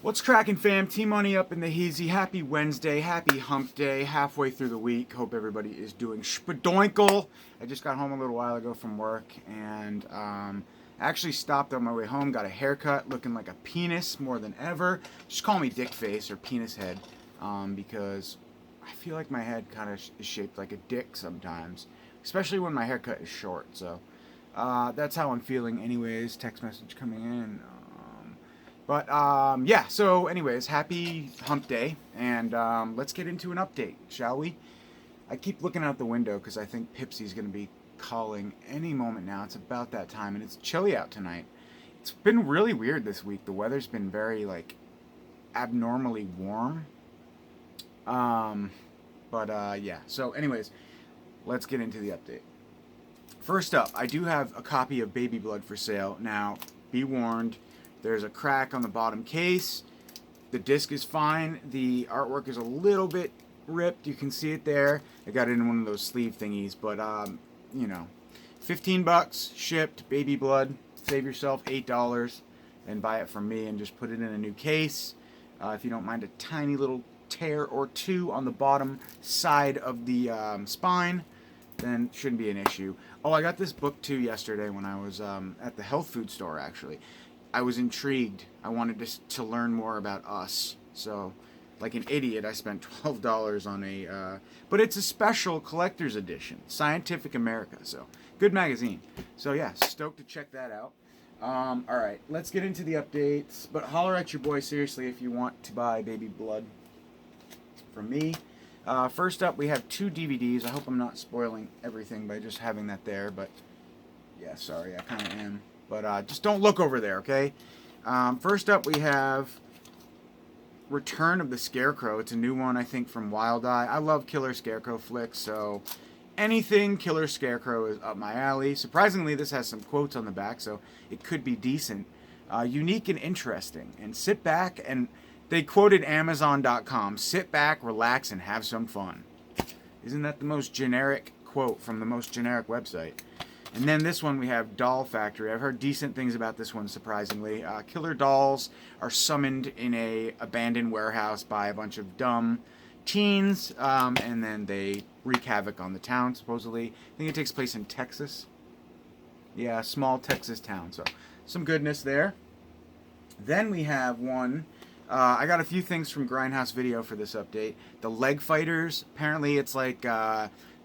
What's cracking, fam? T-Money up in the heezy. Happy Wednesday. Happy hump day. Halfway through the week. Hope everybody is doing spadoinkle. I just got home a little while ago from work and actually stopped on my way home. Got a haircut looking like a penis more than ever. Just call me dick face or penis head because I feel like my head kind of is shaped like a dick sometimes, especially when my haircut is short. So that's how I'm feeling anyways. Text message coming in. Yeah, so anyways, happy hump day, and let's get into an update, shall we? I keep looking out the window because I think Pipsy's going to be calling any moment now. It's about that time, and it's chilly out tonight. It's been really weird this week. The weather's been very, abnormally warm. Yeah, so anyways, let's get into the update. First up, I do have a copy of Baby Blood for sale. Now, be warned, there's a crack on the bottom case. The disc is fine. The artwork is a little bit ripped. You can see it there. I got it in one of those sleeve thingies, but $15 shipped, Baby Blood. Save yourself $8 and buy it from me and just put it in a new case. If you don't mind a tiny little tear or two on the bottom side of the spine, then it shouldn't be an issue. Oh, I got this book too yesterday when I was at the health food store, actually. I was intrigued. I wanted to learn more about us. So, like an idiot, I spent $12 on a... but it's a special collector's edition. Scientific America. So, good magazine. So, yeah, stoked to check that out. Alright, let's get into the updates. But holler at your boy, seriously, if you want to buy Baby Blood from me. First up, we have 2 DVDs. I hope I'm not spoiling everything by just having that there. But, yeah, sorry, I kind of am. But just don't look over there, okay? First up, we have Return of the Scarecrow. It's a new one, I think, from Wild Eye. I love Killer Scarecrow flicks, so anything Killer Scarecrow is up my alley. Surprisingly, this has some quotes on the back, so it could be decent. Unique and interesting. And sit back, and they quoted Amazon.com. Sit back, relax, and have some fun. Isn't that the most generic quote from the most generic website? And then this one we have Doll Factory. I've heard decent things about this one, surprisingly. Killer dolls are summoned in a abandoned warehouse by a bunch of dumb teens, and then they wreak havoc on the town, supposedly. I think it takes place in Texas. Yeah, small Texas town, so some goodness there. Then we have one... I got a few things from Grindhouse Video for this update. The Leg Fighters. Apparently it's like...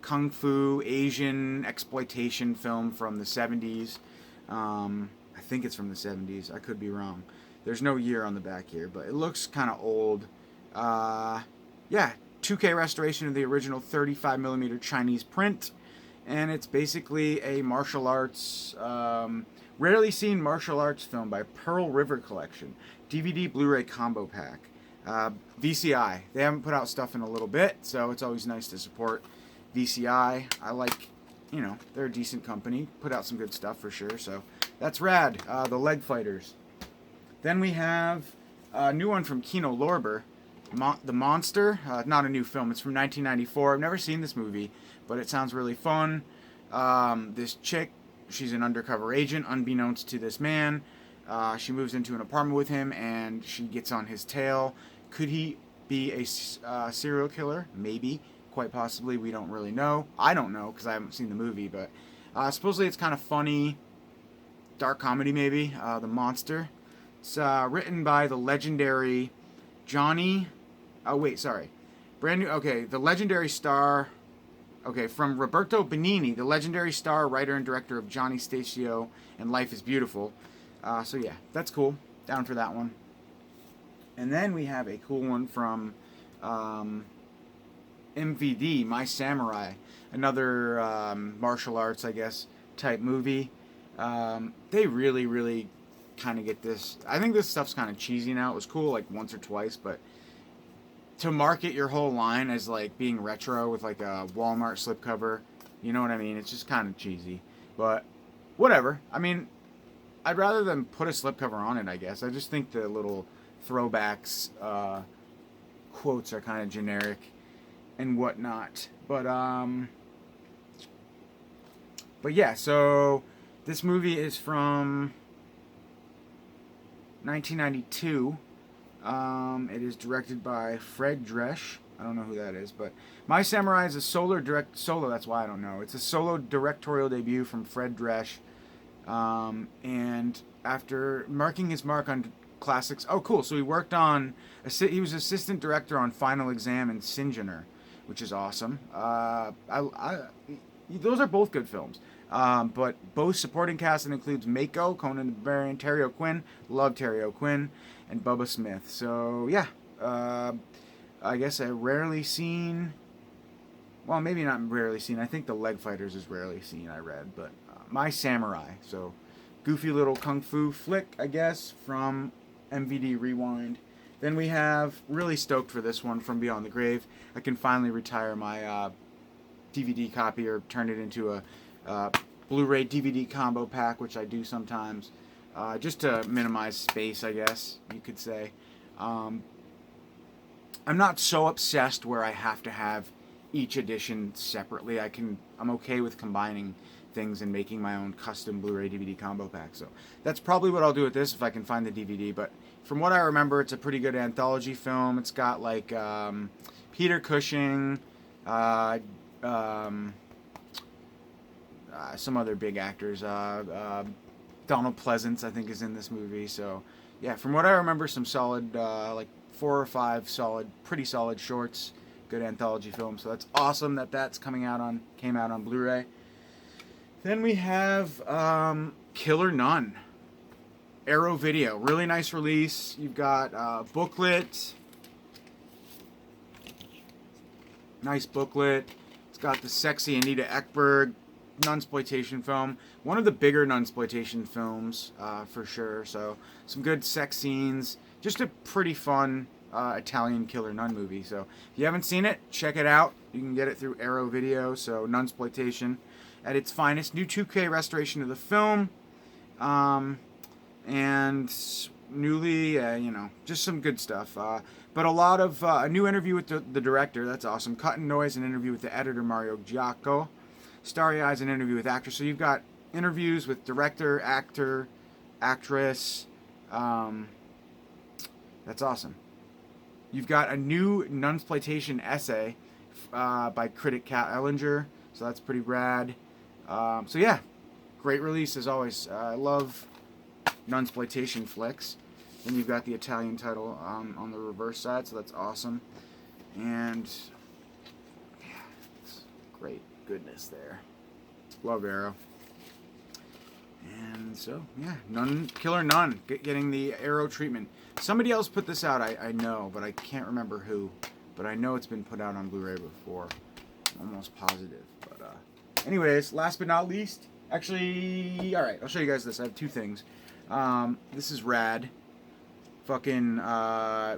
Kung Fu Asian exploitation film from the 70s. I think it's from the 70s. I could be wrong. There's no year on the back here, but it looks kind of old. Yeah, 2K restoration of the original 35mm Chinese print. And it's basically a martial arts, rarely seen martial arts film by Pearl River Collection. DVD Blu-ray combo pack. VCI. They haven't put out stuff in a little bit, so it's always nice to support VCI. I like, they're a decent company. Put out some good stuff for sure, so that's rad. The Leg Fighters. Then we have a new one from Kino Lorber, The Monster. Not a new film. It's from 1994. I've never seen this movie, but it sounds really fun. This chick, she's an undercover agent, unbeknownst to this man. She moves into an apartment with him, and she gets on his tail. Could he be a serial killer? Maybe. Quite possibly, we don't really know. I don't know because I haven't seen the movie, but supposedly it's kind of funny, dark comedy maybe. The Monster. It's written by the legendary Johnny. Oh wait, sorry, brand new. Okay, the legendary star. Okay, from Roberto Benigni, the legendary star, writer, and director of Johnny Stasio and Life is Beautiful. So yeah, that's cool. Down for that one. And then we have a cool one from. MVD, My Samurai, another martial arts, I guess, type movie. They really, really kind of get this. I think this stuff's kind of cheesy now. It was cool like once or twice, but to market your whole line as like being retro with like a Walmart slipcover, you know what I mean? It's just kind of cheesy, but whatever. I mean, I'd rather than put a slipcover on it, I guess. I just think the little throwbacks, quotes are kind of generic and whatnot, but yeah, so this movie is from 1992. It is directed by Fred Dresch. I don't know who that is, but My Samurai is a solo. That's why I don't know. It's a solo directorial debut from Fred Dresch, and after marking his mark on classics. Oh, cool! So he worked on. He was assistant director on Final Exam and Singener, which is awesome. Those are both good films. But both supporting cast, it includes Mako, Conan the Barbarian, Terry O'Quinn, love Terry O'Quinn, and Bubba Smith. So yeah, I guess a rarely seen. Well, maybe not rarely seen. I think The Leg Fighters is rarely seen. I read, but My Samurai. So goofy little kung fu flick, I guess, from MVD Rewind. Then we have, really stoked for this one, From Beyond the Grave. I can finally retire my DVD copy or turn it into a Blu-ray DVD combo pack, which I do sometimes, just to minimize space, I guess you could say. I'm not so obsessed where I have to have each edition separately. I'm okay with combining things and making my own custom Blu-ray DVD combo pack. So that's probably what I'll do with this if I can find the DVD. But from what I remember, it's a pretty good anthology film. It's got like Peter Cushing, some other big actors. Donald Pleasance, I think, is in this movie. So yeah, from what I remember, some solid, like 4 or 5 pretty solid shorts. Good anthology film. So that's awesome that came out on Blu-ray. Then we have Killer Nun. Arrow Video. Really nice release. You've got booklet. Nice booklet. It's got the sexy Anita Ekberg nunsploitation film. One of the bigger nunsploitation films, for sure. So some good sex scenes. Just a pretty fun Italian killer nun movie. So if you haven't seen it, check it out. You can get it through Arrow Video. So nunsploitation at its finest. New 2K restoration of the film. And newly, just some good stuff. But a lot of a new interview with the director. That's awesome. Cut and Noise, an interview with the editor Mario Giacco. Starry Eyes, an interview with actors. So you've got interviews with director, actor, actress. That's awesome. You've got a new nunsploitation essay by critic Kat Ellinger. So that's pretty rad. So yeah, great release as always. I love nunsploitation flicks. Then you've got the Italian title on the reverse side, so that's awesome. And yeah, it's great goodness there. Love Arrow. And so yeah, Killer Nun getting the Arrow treatment. Somebody else put this out, I know, but I can't remember who. But I know it's been put out on Blu-ray before. I'm almost positive. But anyways, last but not least, actually, all right, I'll show you guys this. I have 2 things. This is rad. Fucking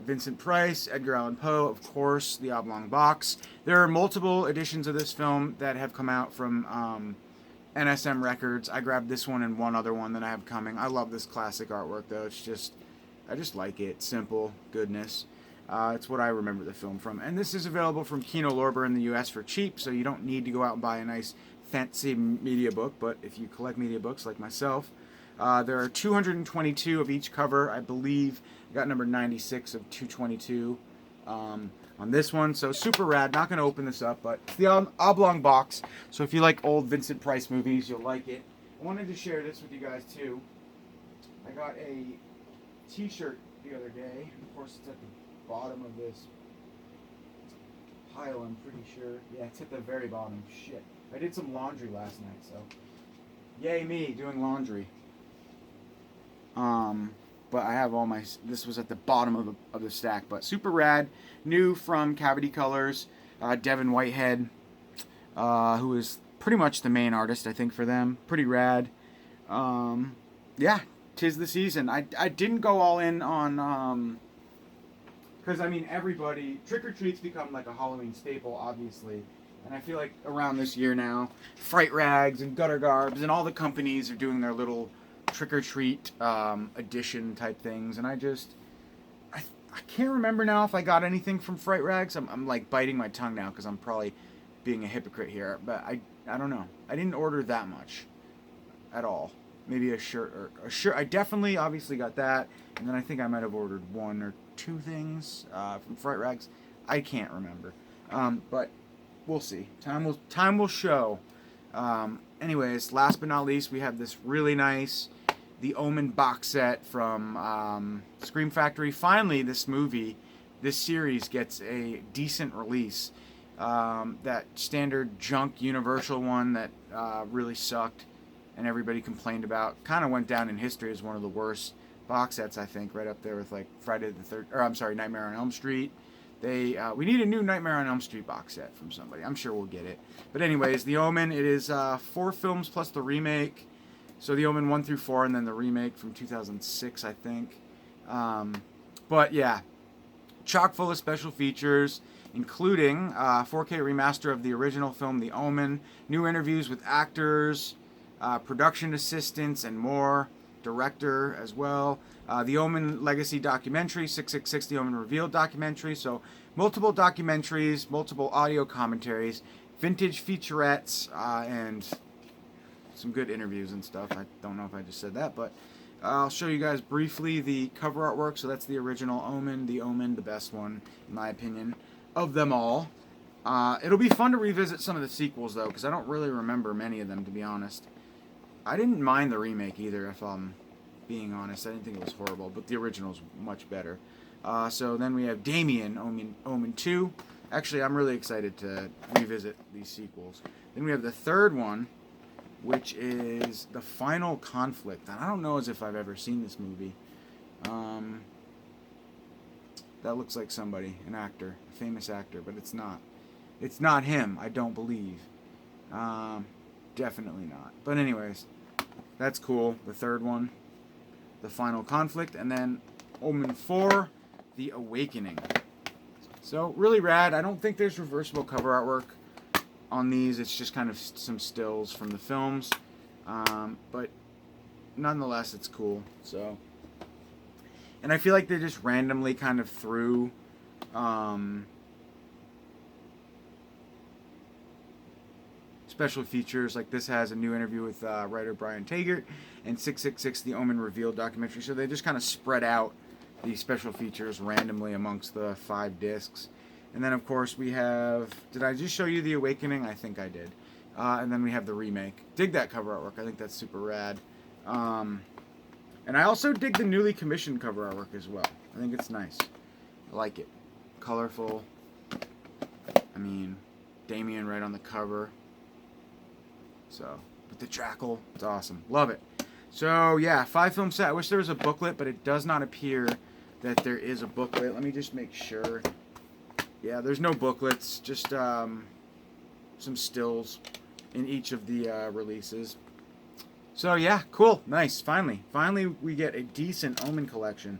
Vincent Price, Edgar Allan Poe, of course, The Oblong Box. There are multiple editions of this film that have come out from NSM Records. I grabbed this one and one other one that I have coming. I love this classic artwork, though. I just like it. Simple goodness. It's what I remember the film from. And this is available from Kino Lorber in the U.S. for cheap, so you don't need to go out and buy a nice fancy media book. But if you collect media books like myself, there are 222 of each cover. I believe I got number 96 of 222 on this one. So super rad. Not going to open this up, but it's the Oblong Box. So if you like old Vincent Price movies, you'll like it. I wanted to share this with you guys too. I got a t-shirt the other day. Of course, it's at the bottom of this pile, I'm pretty sure. Yeah, it's at the very bottom. Shit. I did some laundry last night, so yay me doing laundry. But I have all my, this was at the bottom of the stack, but super rad. New from Cavity Colors, Devin Whitehead, who is pretty much the main artist, I think, for them. Pretty rad. Yeah, 'tis the season. I didn't go all in on, because, I mean, everybody, trick-or-treats become like a Halloween staple, obviously. And I feel like around this year now, Fright Rags and Gutter Garbs and all the companies are doing their little trick-or-treat edition type things. And I can't remember now if I got anything from Fright Rags. I'm like biting my tongue now because I'm probably being a hypocrite here. But I don't know. I didn't order that much at all. maybe a shirt or a shirt. I definitely, obviously got that, and then I think I might have ordered one or two things from Fright Rags. I can't remember, but we'll see. Time will show. Anyways, last but not least, we have this really nice The Omen box set from Scream Factory. Finally, this series gets a decent release. That standard junk Universal one that really sucked and everybody complained about kind of went down in history as one of the worst box sets, I think, right up there with like Nightmare on Elm Street. We need a new Nightmare on Elm Street box set from somebody. I'm sure we'll get it. But anyways, The Omen, it is 4 films plus the remake. So The Omen 1 through 4, and then the remake from 2006, I think. But yeah, chock full of special features, including 4K remaster of the original film, The Omen, new interviews with actors, production assistants, and more. Director as well. The Omen Legacy documentary, 666 The Omen Revealed documentary. So multiple documentaries, multiple audio commentaries, vintage featurettes, and some good interviews and stuff. I don't know if I just said that, but I'll show you guys briefly the cover artwork. So that's the original Omen. The Omen, the best one, in my opinion, of them all. It'll be fun to revisit some of the sequels, though, because I don't really remember many of them, to be honest. I didn't mind the remake either, if I'm being honest. I didn't think it was horrible, but the original's much better. So then we have Damien, Omen 2. Actually, I'm really excited to revisit these sequels. Then we have the third one, which is The Final Conflict. And I don't know as if I've ever seen this movie. That looks like somebody, an actor, a famous actor, but it's not. It's not him, I don't believe. Definitely not. But anyways, that's cool. The third one, The Final Conflict, and then Omen 4, The Awakening. So really rad. I don't think there's reversible cover artwork on these. It's just kind of some stills from the films, but nonetheless, it's cool. So, and I feel like they just randomly kind of threw special features. Like this has a new interview with writer Brian Taggart, and 666 The Omen Revealed documentary. So they just kind of spread out the special features randomly amongst the 5 discs. And then of course we have, did I just show you The Awakening? I think I did. And then we have the remake. Dig that cover artwork. I think that's super rad. And I also dig the newly commissioned cover artwork as well. I think it's nice. I like it. Colorful. I mean, Damien right on the cover. So, with the jackal, it's awesome. Love it. So, yeah, 5 film set. I wish there was a booklet, but it does not appear that there is a booklet. Let me just make sure. Yeah, there's no booklets, just some stills in each of the releases. So, yeah, cool. Nice. Finally, we get a decent Omen collection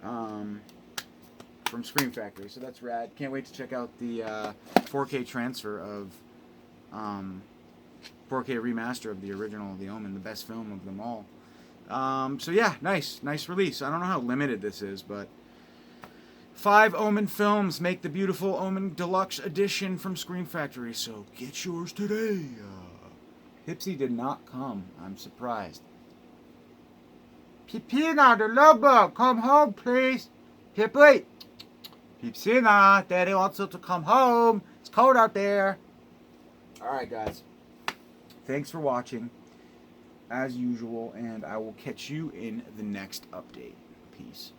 from Scream Factory. So, that's rad. Can't wait to check out the 4K transfer of 4K remaster of the original The Omen, the best film of them all. So yeah, nice release. I don't know how limited this is, but 5 Omen films make the beautiful Omen Deluxe Edition from Scream Factory. So get yours today. Pipsy did not come. I'm surprised. Pipina, the lover, come home, please. Pipsy. Pipsina, Daddy wants her to come home. It's cold out there. All right, guys. Thanks for watching, as usual, and I will catch you in the next update. Peace.